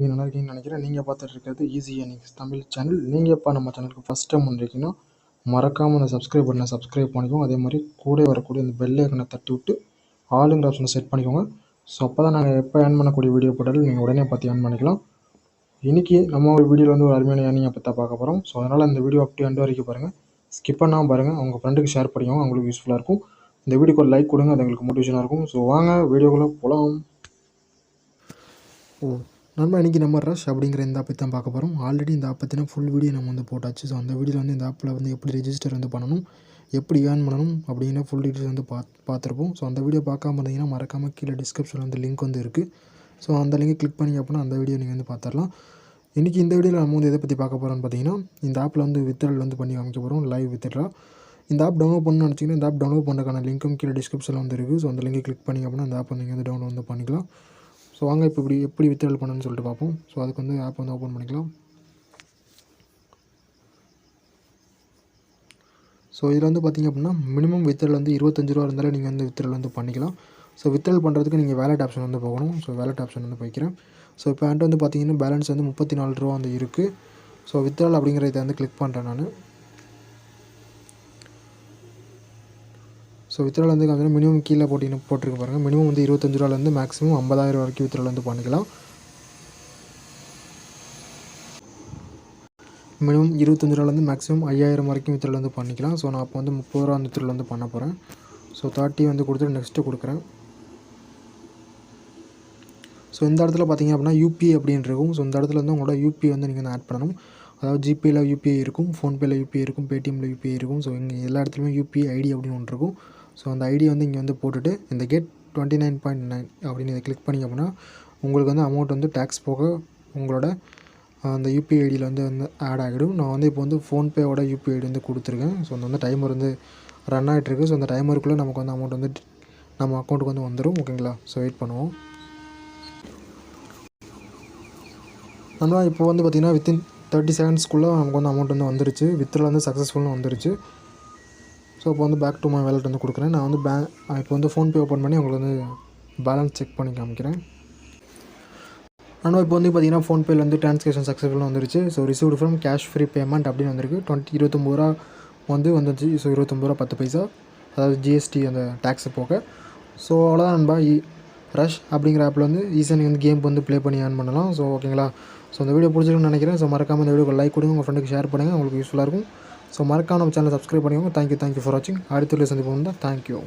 நீங்கள் நல்லா இருக்கீங்கன்னு நினைக்கிறேன். நீங்கள் பார்த்துட்டு இருக்கிறது ஈஸி ஏர்னிங்ஸ் தமிழ் சேனல். நீங்கள் எப்போ நம்ம சேனலுக்கு ஃபஸ்ட் டைம் வந்திருக்கீங்கன்னா மறக்காமல் அந்த சப்ஸ்கிரைப் பட்டனை சப்ஸ்கிரைப் பண்ணிக்கோங்க. அதே மாதிரி கூட வரக்கூடிய இந்த பெல் ஐக்கனை தட்டி விட்டு ஆளுங்கிற ஆப்ஷனை செட் பண்ணிக்கோங்க. ஸோ அப்போ தான் நாங்கள் எப்போ ஏர்ன் பண்ணக்கூடிய வீடியோ போட்டாலும் நீங்கள் உடனே பார்த்து ஏர்ன் பண்ணிக்கலாம். இன்றைக்கி நம்ம ஒரு வீடியோவில் வந்து ஒரு அருமையான ஏர்னிங்கை பற்றி தான் பார்க்க போகிறோம். ஸோ அதனால் இந்த வீடியோ அப்படியே எண்டு வரைக்கும் பாருங்கள். ஸ்கிப் பண்ணாமல் பாருங்கள். உங்கள் ஃப்ரெண்டுக்கு ஷேர் பண்ணிக்கோங்க, அவங்களுக்கு யூஸ்ஃபுல்லாக இருக்கும். இந்த வீடியோக்கு ஒரு லைக் கொடுங்க, அது எங்களுக்கு மோட்டிவேஷனாக இருக்கும். ஸோ வாங்க வீடியோக்குள்ளே போகலாம். நம்ம இன்றைக்கி நம்ம ரஷ் அப்படிங்கிற இந்த ஆப்பை தான் பார்க்க போகிறோம். ஆல்ரெடி இந்த ஆப் பற்றின ஃபுல் வீடியோ நம்ம வந்து போட்டாச்சு. ஸோ அந்த வீடியோவில் வந்து இந்த ஆப்பில் வந்து எப்படி ரெஜிஸ்டர் வந்து பண்ணணும், எப்படி ஏர்ன் பண்ணணும் அப்படிங்கிற ஃபுல் டீட்டெயில்ஸ் வந்து பார்த்துருப்போம். ஸோ அந்த வீடியோ பார்க்காம இருந்தீங்கன்னா மறக்காமல் கீழே டிஸ்கிரிப்ஷனில் வந்து லிங்க் வந்து இருக்குது. ஸோ அந்த லிங்கை கிளிக் பண்ணி அப்படின்னா அந்த வீடியோ நீங்கள் வந்து பார்த்துடலாம். இன்றைக்கி இந்த வீடியோவில் நம்ம வந்து எதை பற்றி பார்க்க போகிறோம்னு பார்த்தீங்கன்னா, இந்த ஆப்பில் வந்து வித்ட்ரால் வந்து பண்ணி காமிக்க போகிறோம், லைவ் வித்ட்ரா. இந்த ஆப் டவுன்லோட் பண்ணணும்னு நினச்சிங்கன்னா இந்த ஆப் டவுன்லோட் பண்ணுறதுக்கான லிங்க்கும் கீழே டிஸ்கிரிப்ஷனில் வந்து இருக்குது. ஸோ அந்த லிங்கை கிளிக் பண்ணி அப்படின்னா அந்த ஆப் வந்து நீங்கள் வந்து டவுன்லோட் வந்து பண்ணிக்கலாம். ஸோ வாங்க இப்போ எப்படி வித்ட்ரால் பண்ணணும்னு சொல்லிட்டு பார்ப்போம். ஸோ அதுக்கு வந்து ஆப் வந்து ஓப்பன் பண்ணிக்கலாம். ஸோ இதில் வந்து பார்த்திங்க அப்படின்னா மினிமம் வித்ட்ரால் வந்து 25 ரூபா இருந்தாலும் நீங்கள் வந்து வித்ட்ரால் வந்து பண்ணிக்கலாம். ஸோ வித்ட்ரால் பண்ணுறதுக்கு நீங்கள் வேலட் ஆப்ஷன் வந்து போகணும். ஸோ வேலட் ஆப்ஷன் வந்து போய்க்கிறேன். ஸோ இப்போ என்கிட்ட வந்து பார்த்திங்கன்னா பேலன்ஸ் வந்து 34 ரூபா வந்து இருக்குது. ஸோ வித்ட்ரால் அப்படிங்கிற இதை வந்து கிளிக் பண்ணுறேன் நான். ஸோ வித்ட்ரால் வந்து பார்த்தீங்கன்னா மினிமம் கீழே போட்டிருக்கு பாருங்கள். மினிமம் வந்து 25 ரூபாலேருந்து மேக்ஸிமம் 50,000 வரைக்கும் வித்ட்ரால் வந்து பண்ணிக்கலாம். மினிமம் 25 ரூபாலேருந்து மேக்ஸிமம் 5,000 வரைக்கும் வித்ட்ரால் வந்து பண்ணிக்கலாம். ஸோ நான் அப்போ வந்து 30 ரூபா அந்த வித்ட்ரால் வந்து பண்ண போகிறேன். ஸோ 30 வந்து கொடுத்துட்டு நெக்ஸ்ட்டு கொடுக்குறேன். ஸோ இந்த இடத்துல பார்த்திங்க அப்படின்னா யூபிஐ அப்படின்னு இருக்கும். ஸோ இந்த இடத்துல வந்து உங்களோட யூபிஐ வந்து நீங்கள் வந்து ஆட் பண்ணணும். அதாவது ஜிபேயில் யூபிஐ இருக்கும், ஃபோன்பேயில் யூபிஐ இருக்கும், பேடிஎம்மில் யூபிஐ இருக்கும். ஸோ இங்கே எல்லா இடத்துலையுமே யூபிஐ ஐடி அப்படின்னு ஒன்று இருக்கும். ஸோ அந்த ஐடியை வந்து இங்கே வந்து போட்டுட்டு இந்த கேட் 29.9 அப்படின்னு இதை கிளிக் பண்ணிங்க அப்படின்னா உங்களுக்கு வந்து அமௌண்ட் வந்து டேக்ஸ் போக உங்களோட அந்த யூபிஐ ஐடியில் வந்து ஆட் ஆகிடும். நான் வந்து இப்போ வந்து ஃபோன்பேவோட யூபிஐ ஐடி வந்து கொடுத்துருக்கேன். ஸோ அந்த வந்து டைமர் வந்து ரன் ஆகிட்டுருக்கு. ஸோ அந்த டைமருக்குள்ளே நமக்கு வந்து அமௌண்ட் வந்து நம்ம அக்கௌண்ட்டுக்கு வந்து வந்துடும். ஓகேங்களா? ஸோ வெயிட் பண்ணுவோம். நம்ம இப்போ வந்து பார்த்திங்கன்னா வித்தின் 30 செகண்ட்ஸ்க்குள்ளே நமக்கு வந்து அமௌண்ட் வந்து வந்துருச்சு. வித்ட்ரால் வந்து சக்ஸஸ்ஃபுல்னு வந்துருச்சு. ஸோ இப்போ வந்து பேக் டு மை வேலட் வந்து கொடுக்குறேன். நான் வந்து இப்போ வந்து ஃபோன்பே ஓப்பன் பண்ணி உங்களுக்கு வந்து பேலன்ஸ் செக் பண்ணி காமிக்கிறேன். ஆனால் இப்போ வந்து பார்த்திங்கன்னா ஃபோன்பேயில் வந்து ட்ரான்சாக்ஷன் சக்ஸஸ்ஃபுல்லாக வந்துருச்சு. So received from cash free payment அப்படின்னு வந்திருக்கு. 29 ரூபா வந்து வந்துச்சு. ஸோ 29 ரூபா 10 பைசா, அதாவது ஜிஎஸ்டி அந்த டேக்ஸு போக. ஸோ அவ்வளோதான் நண்பா. ரஷ் அப்படிங்கிற ஆப்பில் வந்து ஈஸியாக நீங்கள் வந்து கேம் வந்து ப்ளே பண்ணி ஏர்ன் பண்ணலாம். ஸோ ஓகேங்களா? ஸோ இந்த வீடியோ பிடிச்சிருக்குன்னு நினைக்கிறேன். ஸோ மறக்காமல் இந்த வீடியோக்கு லைக் கொடுங்க, உங்கள் ஃப்ரெண்டுக்கு ஷேர் பண்ணுங்கள், உங்களுக்கு யூஸ்ஃபுல்லாக இருக்கும். ஸோ மறக்காம நம்ம சேனலை சப்ஸ்கிரைப் பண்ணிக்கோங்க. தேங்க்யூ ஃபார் வாட்சிங். அடுத்த வீடியோ சந்திப்போம் தான். தேங்க்யூ.